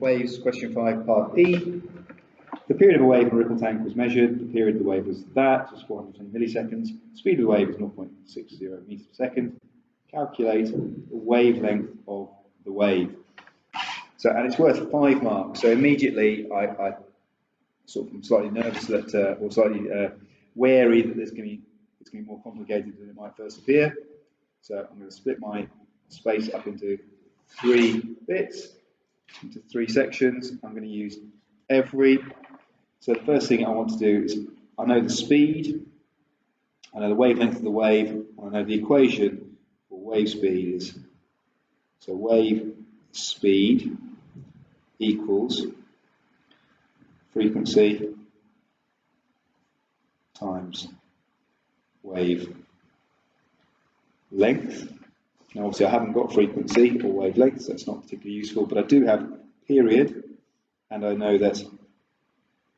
Waves, question 5, part E. The period of a wave in a ripple tank was measured. The period of the wave was that, was 420 milliseconds. The speed of the wave is 0.60 meters per second. Calculate the wavelength of the wave. So, and it's worth 5 marks. So immediately, I sort of am slightly nervous that, or slightly wary that it's going to be more complicated than it might first appear. So I'm going to split my space up into 3 bits, into 3 sections. I'm going to use every. So the first thing I want to do is, I know the speed, I know the wavelength of the wave, and I know the equation for wave speed is, so wave speed equals frequency times wave length. Now obviously I haven't got frequency or wavelength, so it's not particularly useful, but I do have period, and I know that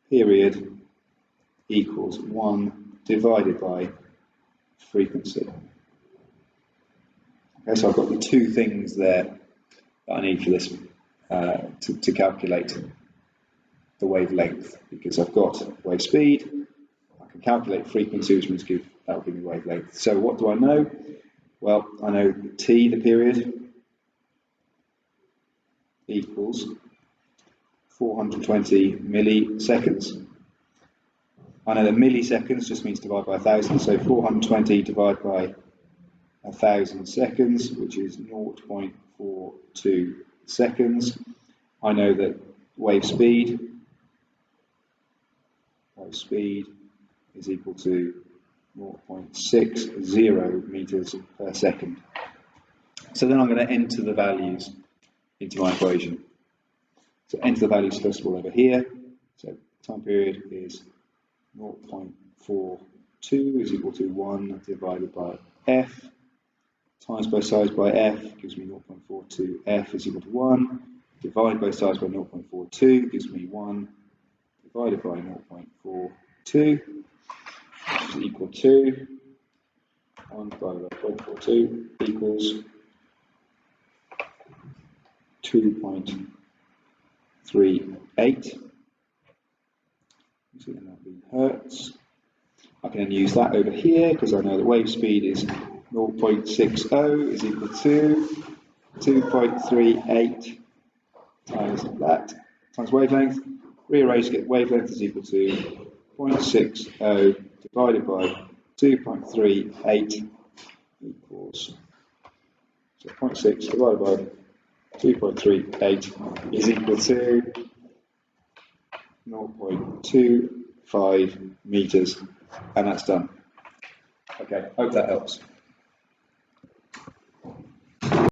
period equals 1 divided by frequency. Okay, so I've got the 2 things there that I need for this to calculate the wavelength, because I've got wave speed, I can calculate frequency, which means that will give me wavelength. So what do I know? Well, I know t, the period, equals 420 milliseconds. I know that milliseconds just means divide by 1,000, so 420 divided by 1,000 seconds, which is 0.42 seconds. I know that wave speed is equal to 0.60 meters per second. So then I'm going to enter the values into my equation. So enter the values first of all over here. So time period is 0.42 is equal to 1 divided by f, times both sides by f gives me 0.42, f is equal to 1, divide both sides by 0.42 gives me 1 divided by 0.42, which is equal to 1 divided by 0.42 equals 2.38. So that would be hertz. I can then use that over here because I know the wave speed is 0.60 is equal to 2.38 times that times wavelength. Rearrange to get wavelength is equal to 0.60 divided by 2.38 equals, so 0.6 divided by 2.38 is equal to 0.25 meters, and that's done. Okay, hope that helps.